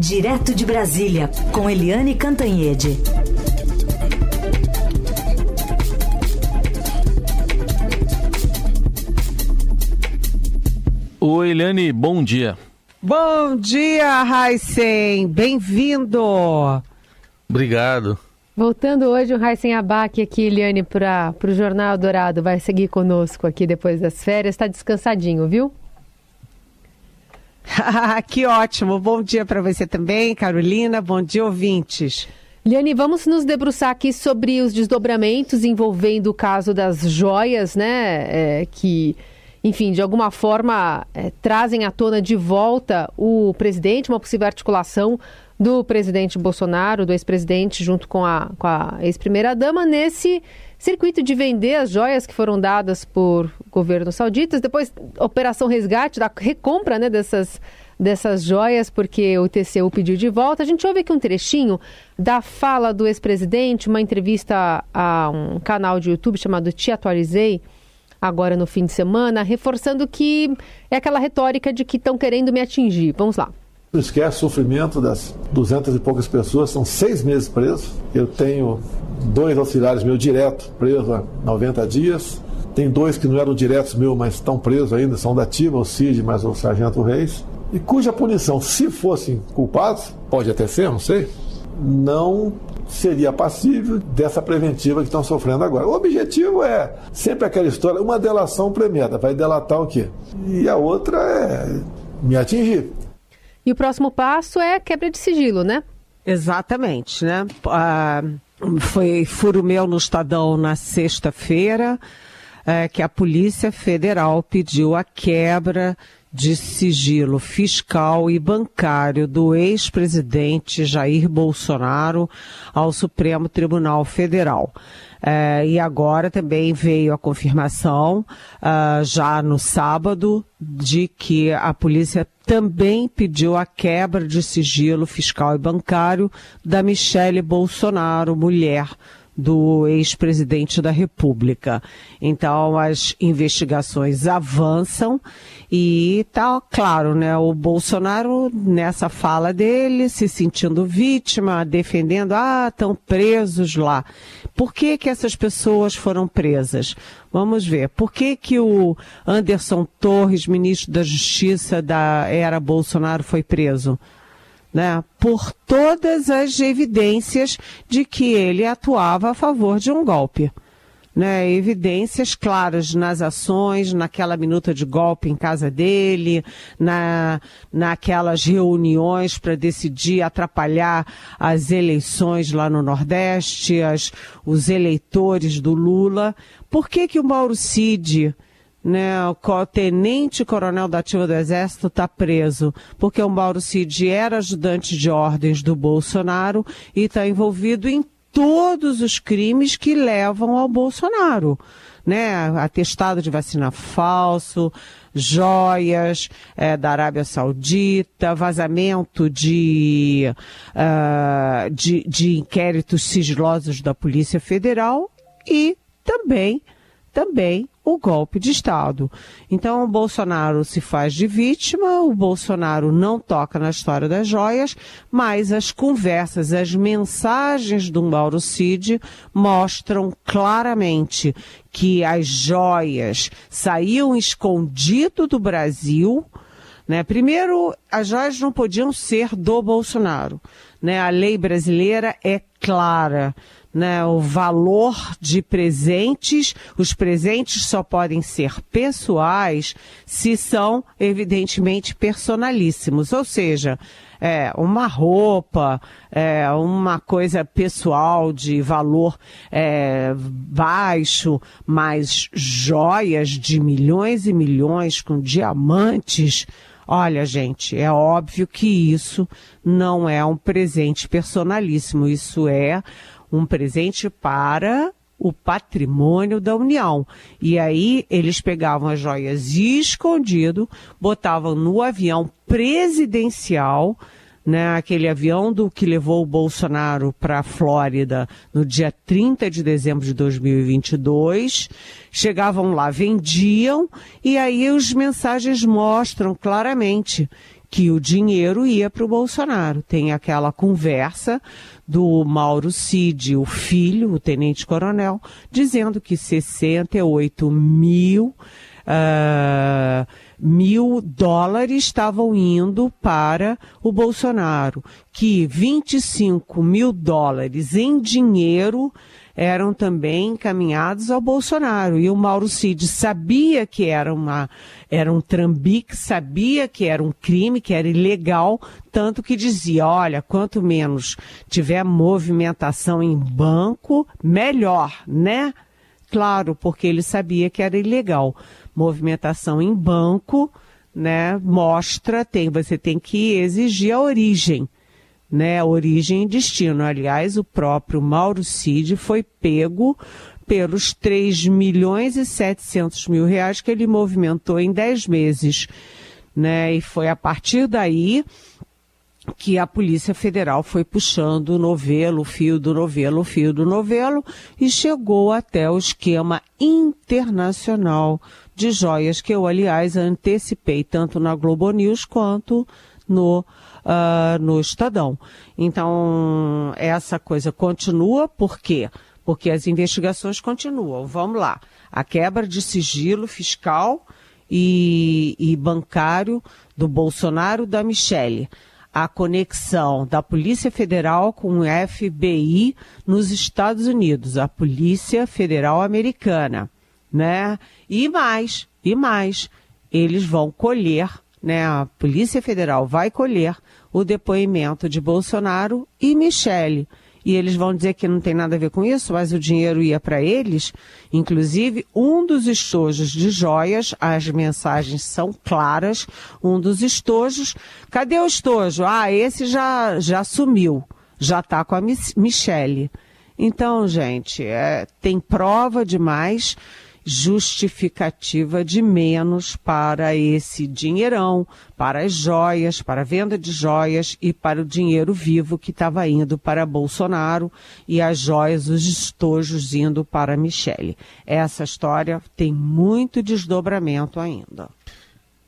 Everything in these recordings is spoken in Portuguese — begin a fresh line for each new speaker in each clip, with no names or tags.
Direto de Brasília, com Eliane Cantanhede.
Oi, Eliane, bom dia.
Bom dia, Raíssen, bem-vindo.
Obrigado.
Voltando hoje o Raíssen Abac aqui, Eliane, para o Jornal Dourado. Vai seguir conosco aqui depois das férias. Está descansadinho, viu?
Que ótimo. Bom dia para você também, Carolina. Bom dia, ouvintes.
Eliane, vamos nos debruçar aqui sobre os desdobramentos envolvendo o caso das joias, né? Que, enfim, de alguma forma trazem à tona de volta o presidente, uma possível articulação do presidente Bolsonaro, do ex-presidente, junto com a ex-primeira-dama, nesse circuito de vender as joias que foram dadas por governos sauditas. Depois, operação resgate, da recompra, né, dessas joias, porque o TCU pediu de volta. A gente ouve aqui um trechinho da fala do ex-presidente, uma entrevista a um canal de YouTube chamado Te Atualizei, agora no fim de semana, reforçando que é aquela retórica de que estão querendo me atingir. Vamos lá.
Não esquece o sofrimento das 200 e poucas pessoas, são 6 meses presos. Eu tenho 2 auxiliares meus direto presos há 90 dias. Tem 2 que não eram diretos meus, mas estão presos ainda, são da ativa, o Cid, mas o Sargento Reis. E cuja punição, se fossem culpados, pode até ser, não sei, não seria passível dessa preventiva que estão sofrendo agora. O objetivo é sempre aquela história, uma delação premiada, vai delatar o quê? E a outra é me atingir.
E o próximo passo é quebra de sigilo, né?
Exatamente, né? Foi furo meu no Estadão na sexta-feira, que a Polícia Federal pediu a quebra de sigilo fiscal e bancário do ex-presidente Jair Bolsonaro ao Supremo Tribunal Federal. E agora também veio a confirmação, já no sábado, de que a polícia também pediu a quebra de sigilo fiscal e bancário da Michele Bolsonaro, mulher do ex-presidente da República. Então, as investigações avançam e tá claro, né? O Bolsonaro, nessa fala dele, se sentindo vítima, defendendo, estão presos lá. Por que que essas pessoas foram presas? Vamos ver. Por que que o Anderson Torres, ministro da Justiça da era Bolsonaro, foi preso? Né? Por todas as evidências de que ele atuava a favor de um golpe. Né? Evidências claras nas ações, naquela minuta de golpe em casa dele, naquelas reuniões para decidir atrapalhar as eleições lá no Nordeste, os eleitores do Lula. Por que que o Mauro Cid, né, o tenente-coronel da ativa do Exército, está preso? Porque o Mauro Cid era ajudante de ordens do Bolsonaro e está envolvido em todos os crimes que levam ao Bolsonaro, né? Atestado de vacina falso, joias da Arábia Saudita, vazamento de inquéritos sigilosos da Polícia Federal e também o golpe de Estado. Então o Bolsonaro se faz de vítima, o Bolsonaro não toca na história das joias, mas as conversas, as mensagens do Mauro Cid mostram claramente que as joias saíam escondido do Brasil, né? Primeiro, as joias não podiam ser do Bolsonaro, né? A lei brasileira é clara, né, o valor de presentes, os presentes só podem ser pessoais se são evidentemente personalíssimos, ou seja, uma roupa, uma coisa pessoal de valor baixo, mas joias de milhões e milhões com diamantes. Olha, gente, é óbvio que isso não é um presente personalíssimo, isso é um presente para o patrimônio da União. E aí eles pegavam as joias escondido, botavam no avião presidencial, né, aquele avião que levou o Bolsonaro para a Flórida no dia 30 de dezembro de 2022, chegavam lá, vendiam, e aí as mensagens mostram claramente que o dinheiro ia para o Bolsonaro. Tem aquela conversa do Mauro Cid, o filho, o tenente-coronel, dizendo que 68 mil dólares estavam indo para o Bolsonaro, que 25 mil dólares em dinheiro eram também encaminhados ao Bolsonaro. E o Mauro Cid sabia que era um trambique, sabia que era um crime, que era ilegal, tanto que dizia, olha, quanto menos tiver movimentação em banco, melhor, né? Claro, porque ele sabia que era ilegal. Movimentação em banco, né, você tem que exigir a origem, né, origem e destino. Aliás, o próprio Mauro Cid foi pego pelos 3.700.000 reais que ele movimentou em 10 meses, né, e foi a partir daí que a Polícia Federal foi puxando o fio do novelo, e chegou até o esquema internacional de joias, que eu, aliás, antecipei tanto na Globo News quanto no Estadão. Então, essa coisa continua, por quê? Porque as investigações continuam. Vamos lá. A quebra de sigilo fiscal e bancário do Bolsonaro, da Michelle. A conexão da Polícia Federal com o FBI nos Estados Unidos, a Polícia Federal Americana, né? E mais, eles vão colher, né? A Polícia Federal vai colher o depoimento de Bolsonaro e Michelle. E eles vão dizer que não tem nada a ver com isso, mas o dinheiro ia para eles. Inclusive, um dos estojos de joias, as mensagens são claras, um dos estojos, cadê o estojo? Ah, esse já sumiu, já está com a Michelle. Então, gente, tem prova demais, justificativa de menos para esse dinheirão, para as joias, para a venda de joias e para o dinheiro vivo que estava indo para Bolsonaro e as joias, os estojos indo para Michelle. Essa história tem muito desdobramento ainda.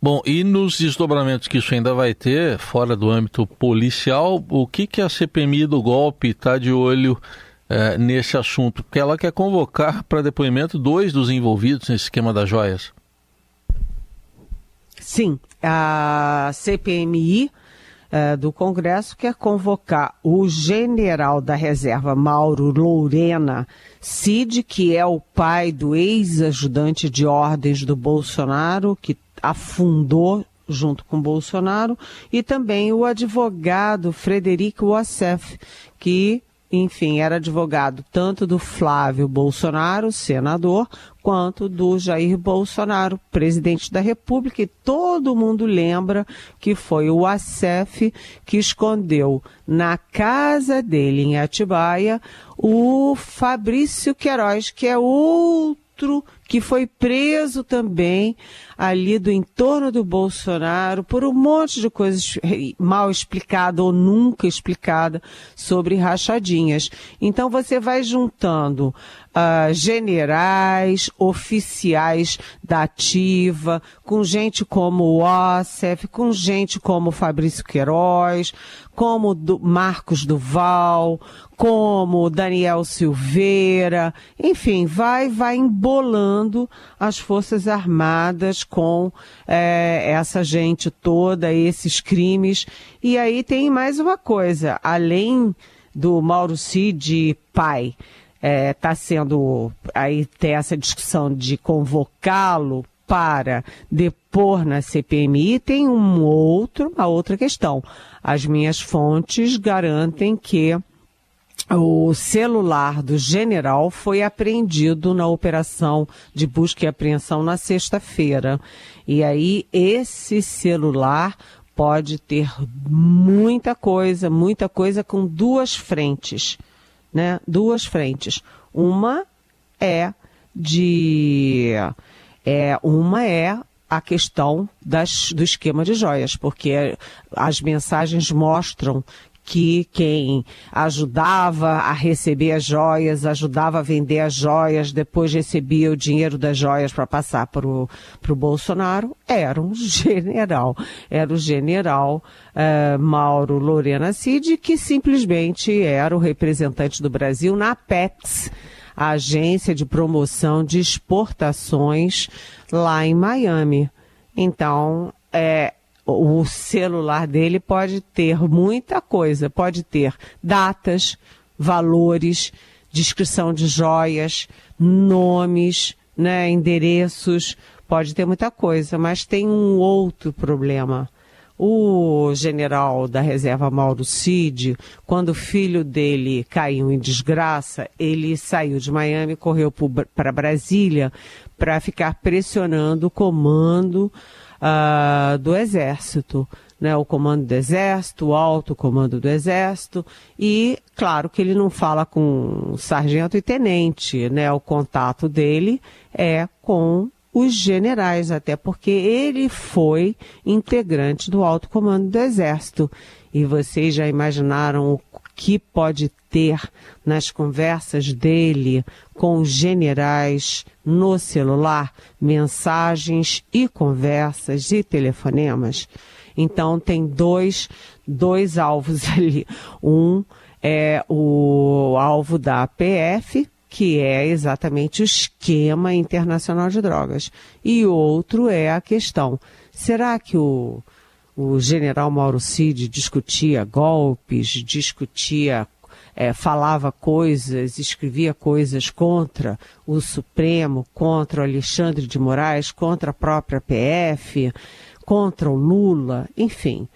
Bom, e nos desdobramentos que isso ainda vai ter, fora do âmbito policial, o que a CPMI do golpe está de olho nesse assunto? Porque ela quer convocar para depoimento 2 dos envolvidos nesse esquema das joias.
Sim, a CPMI do Congresso quer convocar o general da reserva Mauro Lourena Cid, que é o pai do ex-ajudante de ordens do Bolsonaro, que afundou junto com Bolsonaro, e também o advogado Frederico Wassef, que enfim, era advogado tanto do Flávio Bolsonaro, senador, quanto do Jair Bolsonaro, presidente da República. E todo mundo lembra que foi o Wassef que escondeu na casa dele, em Atibaia, o Fabrício Queiroz, que é outro que foi preso também ali do entorno do Bolsonaro por um monte de coisas mal explicadas ou nunca explicadas sobre rachadinhas. Então você vai juntando generais, oficiais da ativa, com gente como o Wassef, com gente como o Fabrício Queiroz, como Marcos Duval, como Daniel Silveira, enfim, vai embolando as Forças Armadas com essa gente toda, esses crimes. E aí tem mais uma coisa, além do Mauro Cid pai, aí tem essa discussão de convocá-lo para depor na CPMI, tem uma outra questão. As minhas fontes garantem que o celular do general foi apreendido na operação de busca e apreensão na sexta-feira. E aí esse celular pode ter muita coisa com 2 frentes, né? 2 frentes. Uma é a questão do esquema de joias, porque as mensagens mostram que quem ajudava a receber as joias, ajudava a vender as joias, depois recebia o dinheiro das joias para passar para o Bolsonaro, era o general Mauro Lorena Cid, que simplesmente era o representante do Brasil na Apex, a agência de promoção de exportações lá em Miami. Então, o celular dele pode ter muita coisa, pode ter datas, valores, descrição de joias, nomes, né, endereços, pode ter muita coisa, mas tem um outro problema. O general da reserva Mauro Cid, quando o filho dele caiu em desgraça, ele saiu de Miami, correu para Brasília para ficar pressionando o comando do Exército, né? O comando do Exército, o alto comando do Exército, e claro que ele não fala com sargento e tenente, né? O contato dele é com os generais, até porque ele foi integrante do alto comando do Exército. E vocês já imaginaram o que pode ter nas conversas dele com os generais no celular, mensagens e conversas e telefonemas? Então tem dois alvos ali. Um é o alvo da PF, que é exatamente o esquema internacional de drogas. E outro é a questão, será que o general Mauro Cid discutia golpes, falava coisas, escrevia coisas contra o Supremo, contra o Alexandre de Moraes, contra a própria PF, contra o Lula, enfim.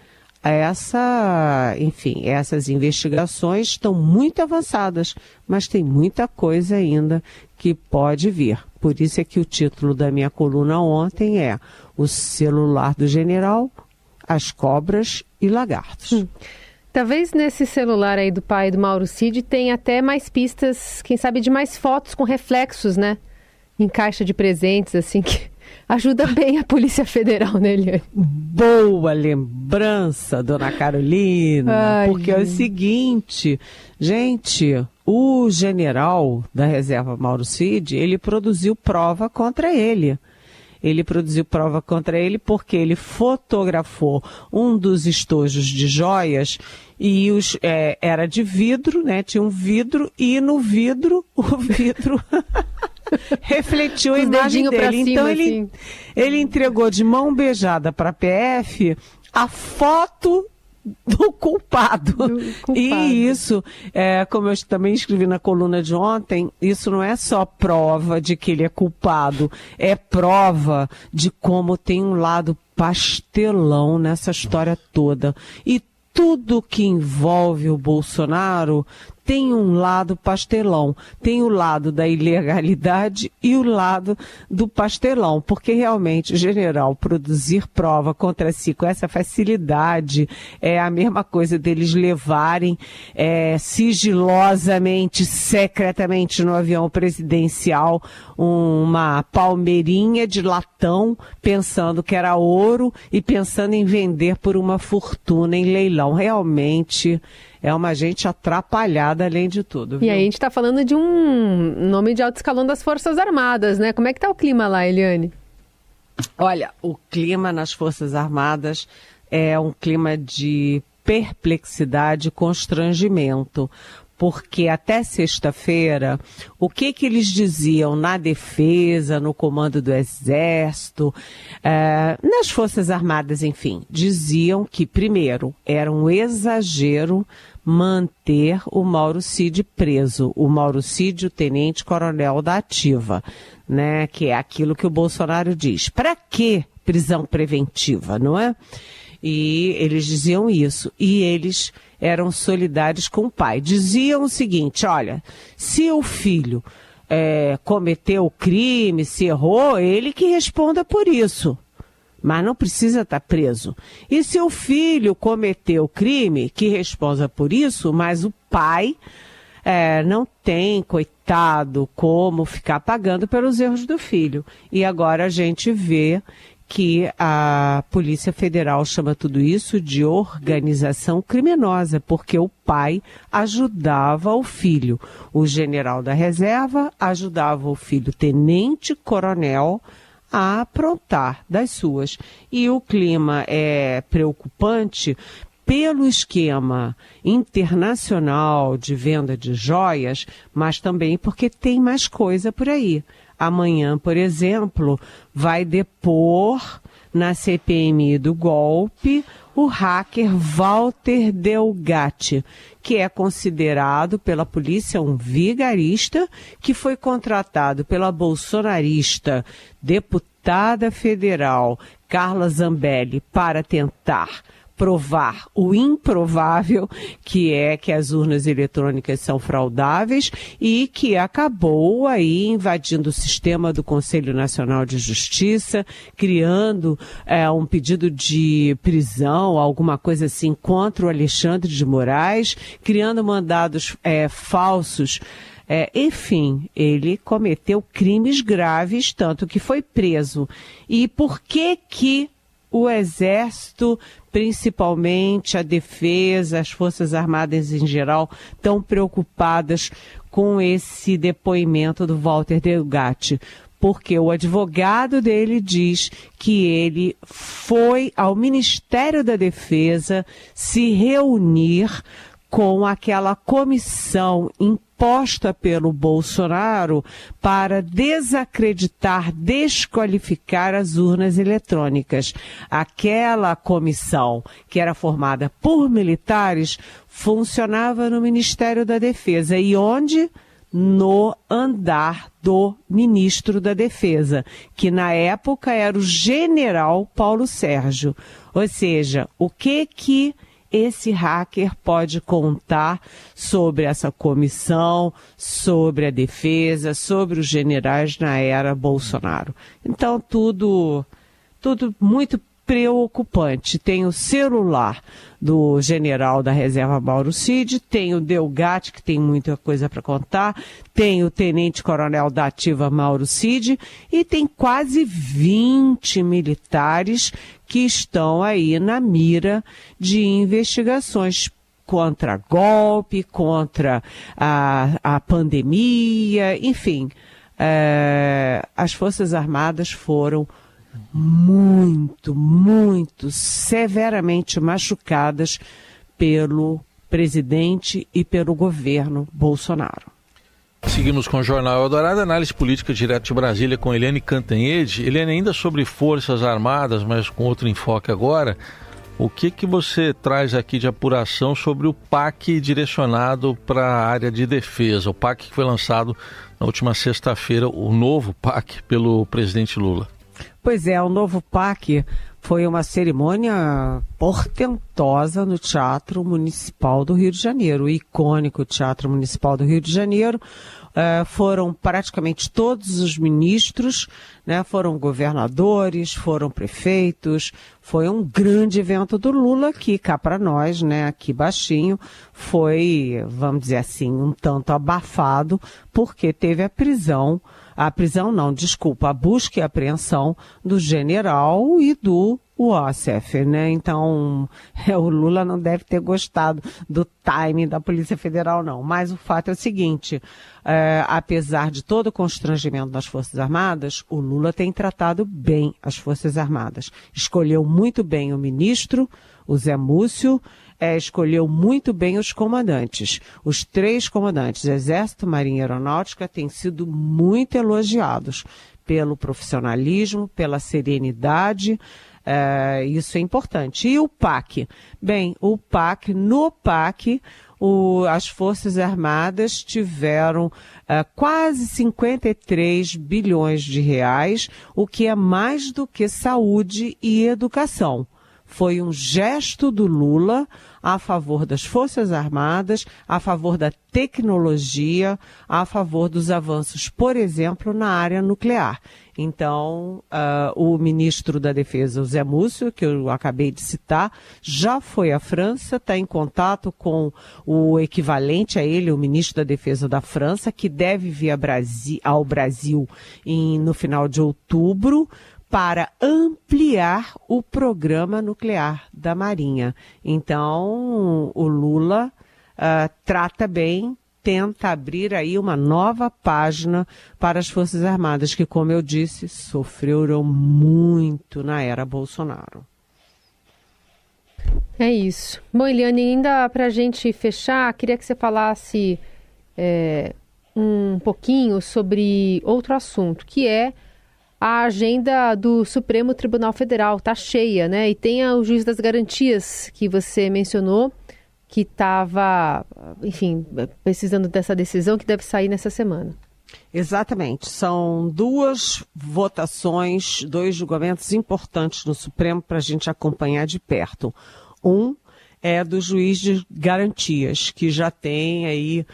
Essas investigações estão muito avançadas, mas tem muita coisa ainda que pode vir. Por isso é que o título da minha coluna ontem é O Celular do General, as Cobras e Lagartos.
Talvez nesse celular aí do pai do Mauro Cid tenha até mais pistas, quem sabe de mais fotos com reflexos, né? Em caixa de presentes, assim, que ajuda bem a Polícia Federal, né, Eliane?
Boa lembrança, dona Carolina, porque é o seguinte, gente, o general da reserva Mauro Cid, ele produziu prova contra ele. Ele produziu prova contra ele porque ele fotografou um dos estojos de joias e era de vidro, né? Tinha um vidro e no vidro, o vidro refletiu a imagem dele. Então ele entregou de mão beijada para a PF a foto do culpado. E isso, como eu também escrevi na coluna de ontem, isso não é só prova de que ele é culpado, é prova de como tem um lado pastelão nessa história toda. E tudo que envolve o Bolsonaro tem um lado pastelão, tem o lado da ilegalidade e o lado do pastelão, porque realmente o general produzir prova contra si com essa facilidade é a mesma coisa deles levarem sigilosamente, secretamente no avião presidencial uma palmeirinha de latão, pensando que era ouro e pensando em vender por uma fortuna em leilão. Realmente é uma gente atrapalhada, além de tudo. Viu?
E aí a gente está falando de um nome de alto escalão das Forças Armadas, né? Como é que está o clima lá, Eliane?
Olha, o clima nas Forças Armadas é um clima de perplexidade e constrangimento. Porque até sexta-feira, o que eles diziam na defesa, no comando do Exército, nas Forças Armadas, enfim, diziam que, primeiro, era um exagero manter o Mauro Cid preso. O Mauro Cid, o tenente-coronel da Ativa, né, que é aquilo que o Bolsonaro diz. Para que prisão preventiva, não é? E eles diziam isso. E eles eram solidários com o pai. Diziam o seguinte, olha, se o filho cometeu o crime, se errou, ele que responda por isso. Mas não precisa estar preso. E se o filho cometeu o crime, que responda por isso, mas o pai não tem, coitado, como ficar pagando pelos erros do filho. E agora a gente vê que a Polícia Federal chama tudo isso de organização criminosa, porque o pai ajudava o filho. O general da reserva ajudava o filho tenente-coronel a aprontar das suas. E o clima é preocupante pelo esquema internacional de venda de joias, mas também porque tem mais coisa por aí. Amanhã, por exemplo, vai depor na CPMI do golpe o hacker Walter Delgatti, que é considerado pela polícia um vigarista, que foi contratado pela bolsonarista deputada federal Carla Zambelli para tentar provar o improvável, que é que as urnas eletrônicas são fraudáveis, e que acabou aí invadindo o sistema do Conselho Nacional de Justiça, criando um pedido de prisão, alguma coisa assim, contra o Alexandre de Moraes, criando mandados falsos. Enfim, ele cometeu crimes graves, tanto que foi preso. E por que o Exército, principalmente a Defesa, as Forças Armadas em geral, estão preocupadas com esse depoimento do Walter Delgatti? Porque o advogado dele diz que ele foi ao Ministério da Defesa se reunir com aquela comissão imposta pelo Bolsonaro para desacreditar, desqualificar as urnas eletrônicas. Aquela comissão, que era formada por militares, funcionava no Ministério da Defesa. E onde? No andar do ministro da Defesa, que na época era o general Paulo Sérgio. Ou seja, o que esse hacker pode contar sobre essa comissão, sobre a defesa, sobre os generais na era Bolsonaro? Então, tudo muito preocupante. Tem o celular do general da reserva Mauro Cid, tem o Delgatti, que tem muita coisa para contar, tem o tenente-coronel da ativa Mauro Cid, e tem quase 20 militares que estão aí na mira de investigações contra golpe, contra a pandemia, enfim. As Forças Armadas foram muito severamente machucadas pelo presidente e pelo governo Bolsonaro.
Seguimos com o Jornal Eldorado, análise política direto de Brasília com Eliane Cantanhede. Eliane, ainda sobre Forças Armadas, mas com outro enfoque agora, o que você traz aqui de apuração sobre o PAC direcionado para a área de defesa, o PAC que foi lançado na última sexta-feira, o novo PAC pelo presidente Lula?
Pois é, o novo PAC foi uma cerimônia portentosa no Teatro Municipal do Rio de Janeiro, o icônico Teatro Municipal do Rio de Janeiro. Foram praticamente todos os ministros, né, foram governadores, foram prefeitos. Foi um grande evento do Lula que, cá para nós, né, aqui baixinho, foi, vamos dizer assim, um tanto abafado, porque teve a busca e apreensão do general e do Wassef, né? Então, o Lula não deve ter gostado do timing da Polícia Federal, não. Mas o fato é o seguinte, apesar de todo o constrangimento das Forças Armadas, o Lula tem tratado bem as Forças Armadas. Escolheu muito bem o ministro, o Zé Múcio, escolheu muito bem os comandantes. Os 3 comandantes, Exército, Marinha e Aeronáutica, têm sido muito elogiados pelo profissionalismo, pela serenidade. Isso é importante. E o PAC? Bem, no PAC, as Forças Armadas tiveram quase 53 bilhões de reais, o que é mais do que saúde e educação. Foi um gesto do Lula a favor das Forças Armadas, a favor da tecnologia, a favor dos avanços, por exemplo, na área nuclear. Então, o ministro da Defesa, o Zé Múcio, que eu acabei de citar, já foi à França, está em contato com o equivalente a ele, o ministro da Defesa da França, que deve vir ao Brasil no final de outubro, para ampliar o programa nuclear da Marinha. Então, o Lula trata bem, tenta abrir aí uma nova página para as Forças Armadas, que, como eu disse, sofreram muito na era Bolsonaro.
É isso. Bom, Eliane, ainda para a gente fechar, queria que você falasse um pouquinho sobre outro assunto, que é a agenda do Supremo Tribunal Federal. Está cheia, né? E tem o juiz das garantias que você mencionou, que estava, enfim, precisando dessa decisão que deve sair nessa semana.
Exatamente. São 2 votações, 2 julgamentos importantes no Supremo para a gente acompanhar de perto. Um é do juiz de garantias, que já tem aí,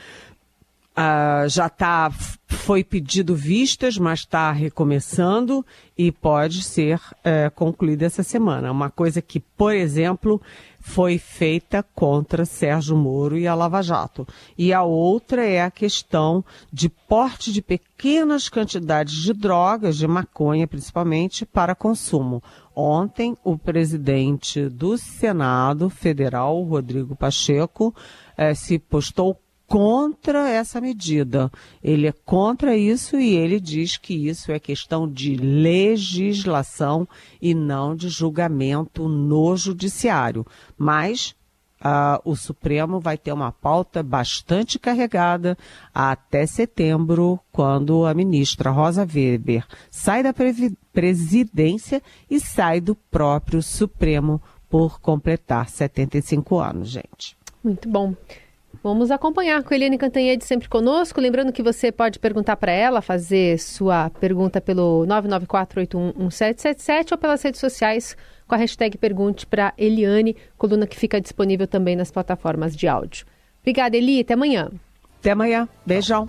foi pedido vistas, mas está recomeçando e pode ser concluído essa semana. Uma coisa que, por exemplo, foi feita contra Sérgio Moro e a Lava Jato. E a outra é a questão de porte de pequenas quantidades de drogas, de maconha principalmente, para consumo. Ontem, o presidente do Senado Federal, Rodrigo Pacheco, se postou contra essa medida. Ele é contra isso e ele diz que isso é questão de legislação e não de julgamento no judiciário. Mas o Supremo vai ter uma pauta bastante carregada até setembro, quando a ministra Rosa Weber sai da presidência e sai do próprio Supremo por completar 75 anos, gente.
Muito bom. Vamos acompanhar com a Eliane Cantanhede sempre conosco. Lembrando que você pode perguntar para ela, fazer sua pergunta pelo 994811777 ou pelas redes sociais com a hashtag Pergunte para Eliane, coluna que fica disponível também nas plataformas de áudio. Obrigada, Eli. Até amanhã.
Até amanhã. Beijão.